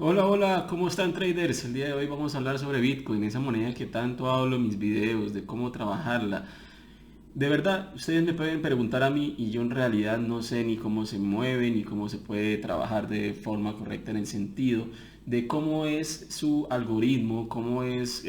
Hola, hola, ¿cómo están traders? El día de hoy vamos a hablar sobre Bitcoin, esa moneda que tanto hablo en mis videos, de cómo trabajarla. De verdad, ustedes me pueden preguntar a mí y yo en realidad no sé ni cómo se mueve, ni cómo se puede trabajar de forma correcta en el sentido de cómo es su algoritmo, cómo es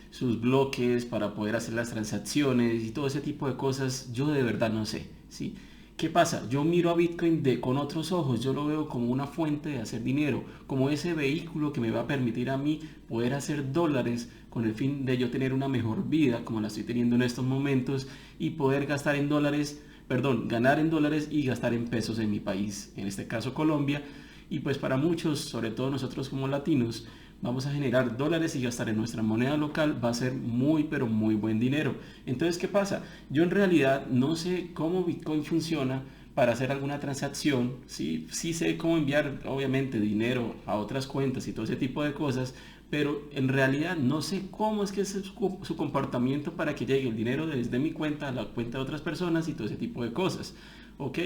sus bloques para poder hacer las transacciones y todo ese tipo de cosas. Yo de verdad no sé, ¿sí? ¿Qué pasa? Yo miro a Bitcoin con otros ojos, yo lo veo como una fuente de hacer dinero, como ese vehículo que me va a permitir a mí poder hacer dólares con el fin de yo tener una mejor vida como la estoy teniendo en estos momentos y poder gastar en dólares, perdón, ganar en dólares y gastar en pesos en mi país, en este caso Colombia. Y pues para muchos, sobre todo nosotros como latinos, vamos a generar dólares y gastar en nuestra moneda local va a ser muy pero muy buen dinero. Entonces, ¿qué pasa? Yo en realidad no sé cómo Bitcoin funciona para hacer alguna transacción, sí, sí sé cómo enviar obviamente dinero a otras cuentas y todo ese tipo de cosas, pero en realidad no sé cómo es que es su comportamiento para que llegue el dinero desde mi cuenta a la cuenta de otras personas y todo ese tipo de cosas, ¿ok?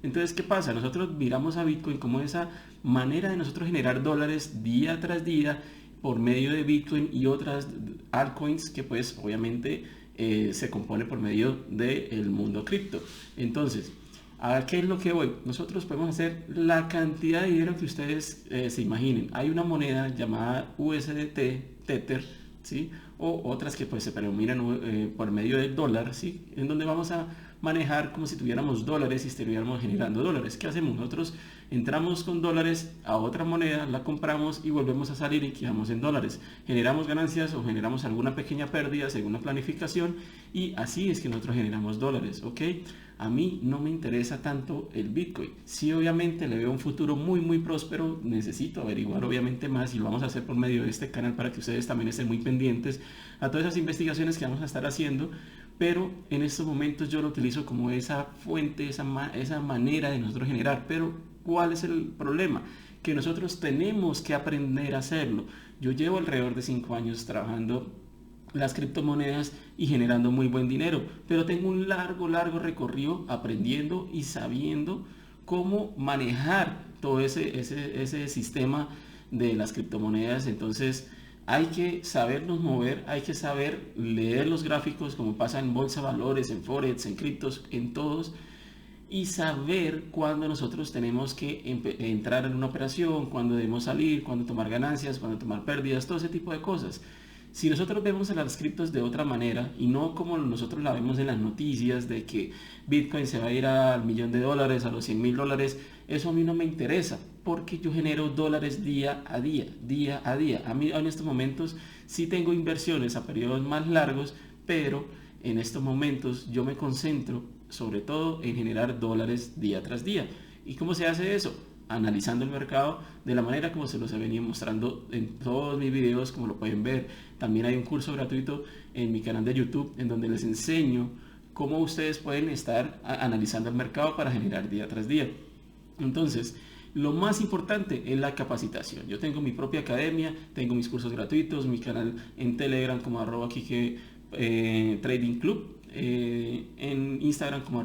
Entonces, ¿qué pasa? Nosotros miramos a Bitcoin como esa manera de nosotros generar dólares día tras día por medio de Bitcoin y otras altcoins que pues obviamente se compone por medio del mundo cripto. Entonces, ¿a qué es lo que voy? Nosotros podemos hacer la cantidad de dinero que ustedes se imaginen. Hay una moneda llamada USDT, Tether, ¿sí? O otras que pues se predominan por medio del dólar, ¿sí? En donde vamos a manejar como si tuviéramos dólares y estuviéramos generando dólares. ¿Qué hacemos? Nosotros entramos con dólares a otra moneda, la compramos y volvemos a salir y quedamos en dólares. Generamos ganancias o generamos alguna pequeña pérdida según la planificación y así es que nosotros generamos dólares, ¿ok? A mí no me interesa tanto el Bitcoin. Sí, obviamente le veo un futuro muy próspero. Necesito averiguar obviamente más y lo vamos a hacer por medio de este canal para que ustedes también estén muy pendientes a todas esas investigaciones que vamos a estar haciendo. Pero en estos momentos yo lo utilizo como esa fuente, esa manera de nosotros generar. Pero ¿cuál es el problema? Que nosotros tenemos que aprender a hacerlo. Yo llevo alrededor de 5 años trabajando las criptomonedas y generando muy buen dinero, pero tengo un largo recorrido aprendiendo y sabiendo cómo manejar todo ese sistema de las criptomonedas. Entonces hay que sabernos mover, hay que saber leer los gráficos como pasa en bolsa de valores, en forex, en criptos, en todos, y saber cuándo nosotros tenemos que entrar en una operación, cuándo debemos salir, cuándo tomar ganancias, cuándo tomar pérdidas, todo ese tipo de cosas. Si nosotros vemos las criptos de otra manera y no como nosotros la vemos en las noticias de que Bitcoin se va a ir al $1.000.000, a los $100.000, eso a mí no me interesa porque yo genero dólares día a día, día a día. A mí en estos momentos sí tengo inversiones a periodos más largos, pero en estos momentos yo me concentro sobre todo en generar dólares día tras día. ¿Y cómo se hace eso? Analizando el mercado de la manera como se los he venido mostrando en todos mis videos, como lo pueden ver. También hay un curso gratuito en mi canal de YouTube en donde les enseño cómo ustedes pueden estar analizando el mercado para generar día tras día. Entonces, lo más importante es la capacitación. Yo tengo mi propia academia, tengo mis cursos gratuitos, mi canal en Telegram como @Kike Trading Club, en Instagram como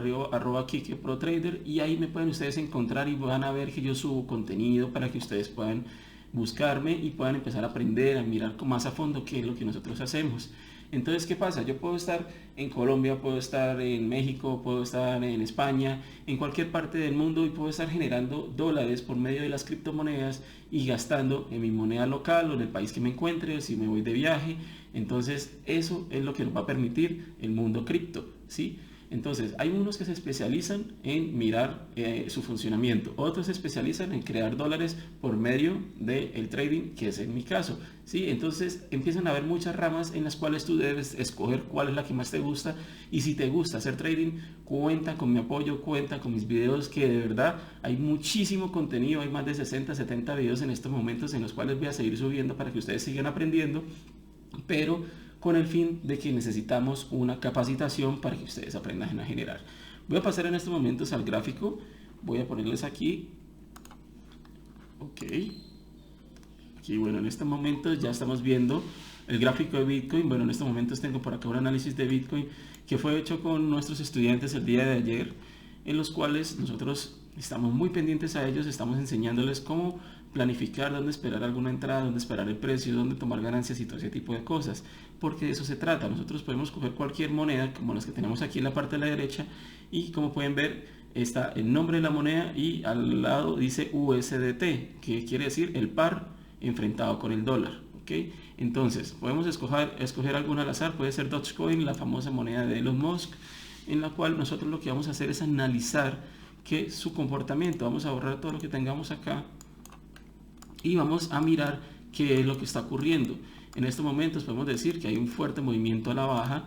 @Kike Pro Trader, y ahí me pueden ustedes encontrar y van a ver que yo subo contenido para que ustedes puedan buscarme y puedan empezar a aprender, a mirar más a fondo qué es lo que nosotros hacemos. Entonces, ¿qué pasa? Yo puedo estar en Colombia, puedo estar en México, puedo estar en España, en cualquier parte del mundo y puedo estar generando dólares por medio de las criptomonedas y gastando en mi moneda local o en el país que me encuentre, o si me voy de viaje. Entonces, eso es lo que nos va a permitir el mundo cripto, ¿sí? Entonces, hay unos que se especializan en mirar su funcionamiento, otros se especializan en crear dólares por medio del trading, que es en mi caso, ¿sí? Entonces, empiezan a haber muchas ramas en las cuales tú debes escoger cuál es la que más te gusta, y si te gusta hacer trading, cuenta con mi apoyo, cuenta con mis videos, que de verdad hay muchísimo contenido, hay más de 60, 70 videos en estos momentos en los cuales voy a seguir subiendo para que ustedes sigan aprendiendo, pero con el fin de que necesitamos una capacitación para que ustedes aprendan a generar. Voy a pasar en estos momentos al gráfico, voy a ponerles aquí, ok, aquí bueno, en este momento ya estamos viendo el gráfico de Bitcoin. Bueno, en estos momentos tengo por acá un análisis de Bitcoin que fue hecho con nuestros estudiantes el día de ayer, en los cuales nosotros estamos muy pendientes a ellos, estamos enseñándoles cómo planificar dónde esperar alguna entrada, dónde esperar el precio, dónde tomar ganancias y todo ese tipo de cosas, porque de eso se trata. Nosotros podemos coger cualquier moneda como las que tenemos aquí en la parte de la derecha y como pueden ver está el nombre de la moneda y al lado dice USDT, que quiere decir el par enfrentado con el dólar. ¿Okay? Entonces podemos escoger alguna al azar, puede ser Dogecoin, la famosa moneda de Elon Musk, en la cual nosotros lo que vamos a hacer es analizar que su comportamiento, vamos a borrar todo lo que tengamos acá y vamos a mirar qué es lo que está ocurriendo. En estos momentos podemos decir que hay un fuerte movimiento a la baja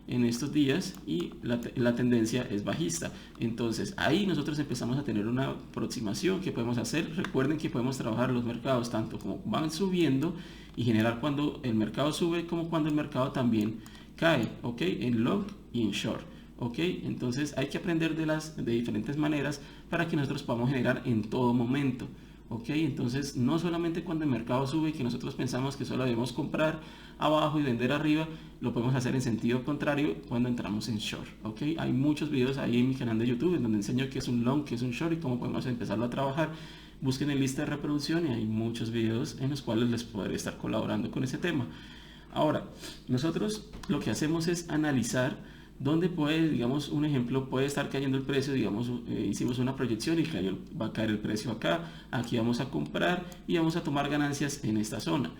en estos días y la tendencia es bajista. Entonces ahí nosotros empezamos a tener una aproximación que podemos hacer. Recuerden que podemos trabajar los mercados tanto como van subiendo y generar cuando el mercado sube como cuando el mercado también cae, ¿ok? En long y en short, ¿ok? Entonces hay que aprender de diferentes maneras para que nosotros podamos generar en todo momento. ¿Ok? Entonces no solamente cuando el mercado sube, que nosotros pensamos que solo debemos comprar abajo y vender arriba, lo podemos hacer en sentido contrario cuando entramos en short. ¿Ok? Hay muchos videos ahí en mi canal de YouTube en donde enseño qué es un long, qué es un short y cómo podemos empezarlo a trabajar. Busquen en lista de reproducción y hay muchos videos en los cuales les podré estar colaborando con ese tema. Ahora, nosotros lo que hacemos es analizar donde puede, digamos, un ejemplo, puede estar cayendo el precio, digamos, hicimos una proyección y va a caer el precio acá, aquí vamos a comprar y vamos a tomar ganancias en esta zona.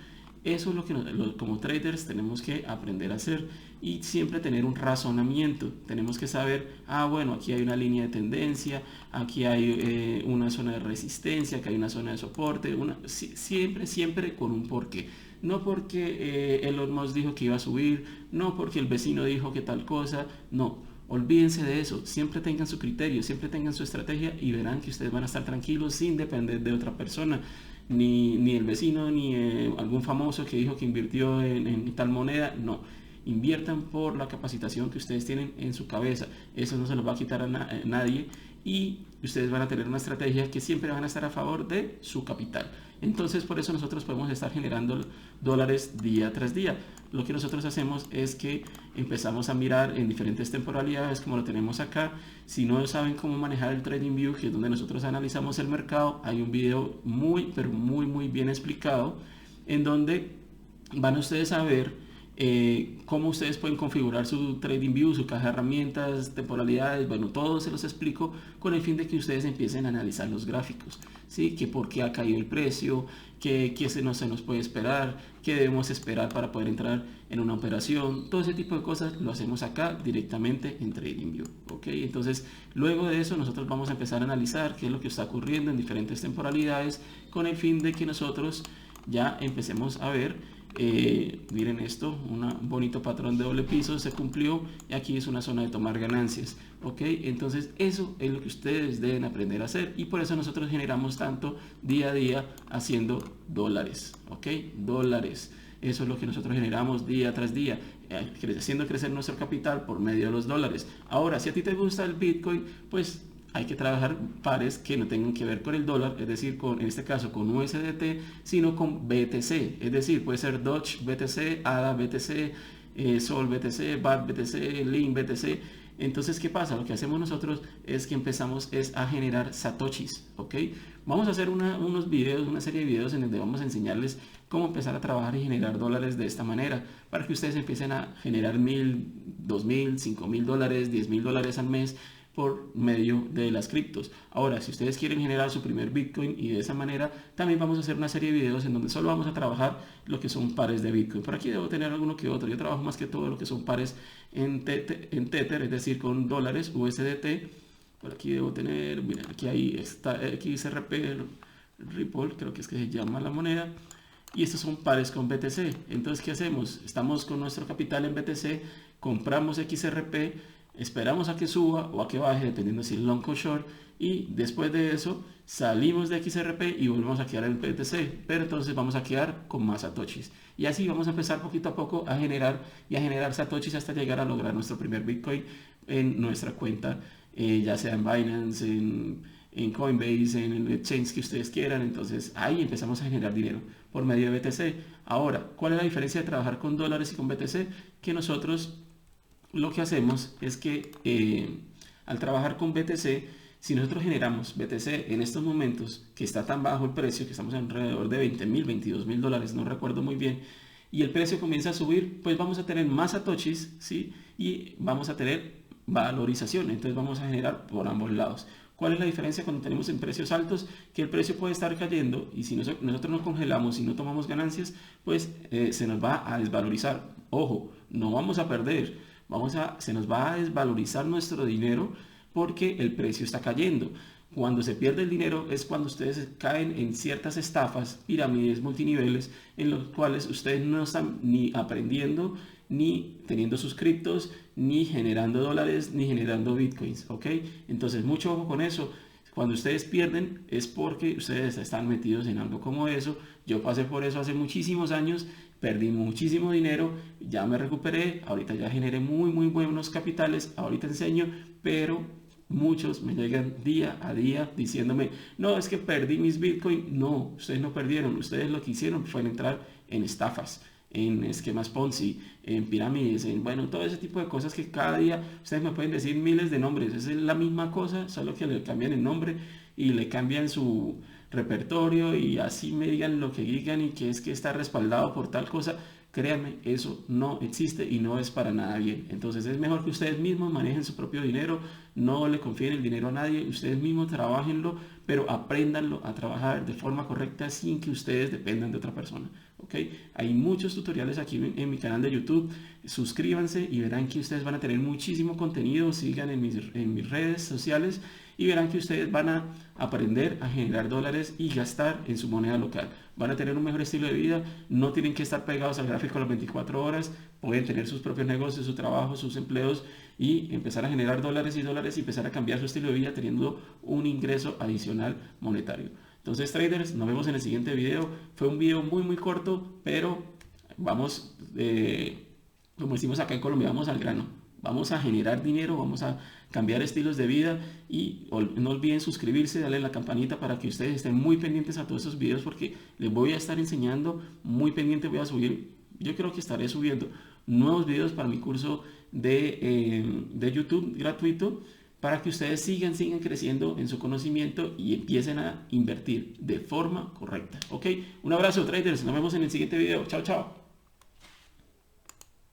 Eso es lo que como traders tenemos que aprender a hacer y siempre tener un razonamiento. Tenemos que saber, bueno, aquí hay una línea de tendencia, aquí hay una zona de resistencia, aquí hay una zona de soporte, siempre con un porqué. No porque Elon Musk dijo que iba a subir, no porque el vecino dijo que tal cosa, no. Olvídense de eso, siempre tengan su criterio, siempre tengan su estrategia y verán que ustedes van a estar tranquilos sin depender de otra persona, ni el vecino, ni algún famoso que dijo que invirtió en tal moneda, no. Inviertan por la capacitación que ustedes tienen en su cabeza, eso no se los va a quitar a nadie y ustedes van a tener una estrategia que siempre van a estar a favor de su capital. Entonces por eso nosotros podemos estar generando dólares día tras día. Lo que nosotros hacemos es que empezamos a mirar en diferentes temporalidades como lo tenemos acá. Si no saben cómo manejar el TradingView, que es donde nosotros analizamos el mercado, hay un video pero muy bien explicado en donde van ustedes a ver cómo ustedes pueden configurar su TradingView, su caja de herramientas, temporalidades, bueno, todo se los explico con el fin de que ustedes empiecen a analizar los gráficos, ¿sí? Que por qué ha caído el precio, qué se nos puede esperar, qué debemos esperar para poder entrar en una operación, todo ese tipo de cosas lo hacemos acá directamente en TradingView, ¿ok? Entonces, luego de eso nosotros vamos a empezar a analizar qué es lo que está ocurriendo en diferentes temporalidades con el fin de que nosotros ya empecemos a ver miren esto, un bonito patrón de doble piso se cumplió y aquí es una zona de tomar ganancias, ok. Entonces eso es lo que ustedes deben aprender a hacer y por eso nosotros generamos tanto día a día haciendo dólares, ok, dólares. Eso es lo que nosotros generamos día tras día, haciendo crecer nuestro capital por medio de los dólares. Ahora, si a ti te gusta el Bitcoin, pues hay que trabajar pares que no tengan que ver con el dólar, es decir, en este caso con USDT, sino con BTC, es decir, puede ser Doge BTC, ADA BTC, Sol BTC, BAT BTC, Link BTC. Entonces, ¿qué pasa? Lo que hacemos nosotros es que empezamos a generar satoshis, ¿ok? Vamos a hacer unos videos, una serie de videos en donde vamos a enseñarles cómo empezar a trabajar y generar dólares de esta manera, para que ustedes empiecen a generar 1.000, 2.000, 5.000 dólares, 10.000 dólares al mes, por medio de las criptos. Ahora, si ustedes quieren generar su primer Bitcoin y de esa manera, también vamos a hacer una serie de videos en donde solo vamos a trabajar lo que son pares de Bitcoin. Por aquí debo tener alguno que otro. Yo trabajo más que todo lo que son pares en Tether, es decir, con dólares USDT. Por aquí debo tener, miren, aquí hay XRP, Ripple, creo que es que se llama la moneda. Y estos son pares con BTC. Entonces, ¿qué hacemos? Estamos con nuestro capital en BTC, compramos XRP, esperamos a que suba o a que baje, dependiendo si es long o short, y después de eso salimos de XRP y volvemos a quedar en BTC, pero entonces vamos a quedar con más satoshis. Y así vamos a empezar poquito a poco a generar satoshis hasta llegar a lograr nuestro primer Bitcoin en nuestra cuenta, ya sea en Binance, en Coinbase, en el exchange que ustedes quieran. Entonces ahí empezamos a generar dinero por medio de BTC. Ahora, ¿cuál es la diferencia de trabajar con dólares y con BTC? Que nosotros lo que hacemos es que al trabajar con BTC Si nosotros generamos BTC en estos momentos, que está tan bajo el precio, que estamos alrededor de 20.000, 22.000 dólares, no recuerdo muy bien, y el precio comienza a subir, pues vamos a tener más satoshis, ¿sí? Y vamos a tener valorización, entonces vamos a generar por ambos lados. ¿Cuál es la diferencia cuando tenemos en precios altos? Que el precio puede estar cayendo y si nosotros nos congelamos y no tomamos ganancias, pues se nos va a desvalorizar. Ojo, no vamos a perder, se nos va a desvalorizar nuestro dinero porque el precio está cayendo. Cuando se pierde el dinero es cuando ustedes caen en ciertas estafas, pirámides, multiniveles, en los cuales ustedes no están ni aprendiendo, ni teniendo sus criptos, ni generando dólares, ni generando bitcoins, ¿ok? Entonces, mucho ojo con eso. Cuando ustedes pierden es porque ustedes están metidos en algo como eso. Yo pasé por eso hace muchísimos años, perdí muchísimo dinero, ya me recuperé, ahorita ya generé muy buenos capitales, ahorita enseño, pero muchos me llegan día a día diciéndome, no, es que perdí mis Bitcoin. No, ustedes no perdieron, ustedes lo que hicieron fue entrar en estafas, en esquemas Ponzi, en pirámides, en bueno, todo ese tipo de cosas que cada día ustedes me pueden decir miles de nombres. Es la misma cosa, solo que le cambian el nombre y le cambian su repertorio y así me digan lo que digan y que es que está respaldado por tal cosa. Créanme, eso no existe y no es para nada bien. Entonces es mejor que ustedes mismos manejen su propio dinero, no le confíen el dinero a nadie, ustedes mismos trabajenlo, pero apréndanlo a trabajar de forma correcta sin que ustedes dependan de otra persona. ¿Ok? Hay muchos tutoriales aquí en mi canal de YouTube, suscríbanse y verán que ustedes van a tener muchísimo contenido, sigan en mis redes sociales y verán que ustedes van a aprender a generar dólares y gastar en su moneda local. Van a tener un mejor estilo de vida, no tienen que estar pegados al gráfico las 24 horas, pueden tener sus propios negocios, su trabajo, sus empleos y empezar a generar dólares y empezar a cambiar su estilo de vida teniendo un ingreso adicional monetario. Entonces, traders, nos vemos en el siguiente video. Fue un video muy corto, pero vamos, como decimos acá en Colombia, vamos al grano. Vamos a generar dinero, vamos a cambiar estilos de vida y no olviden suscribirse, darle a la campanita para que ustedes estén muy pendientes a todos estos videos porque les voy a estar enseñando, muy pendiente voy a subir, yo creo que estaré subiendo nuevos videos para mi curso de YouTube gratuito para que ustedes sigan creciendo en su conocimiento y empiecen a invertir de forma correcta. ¿Ok? Un abrazo, traders, nos vemos en el siguiente video. Chao, chao.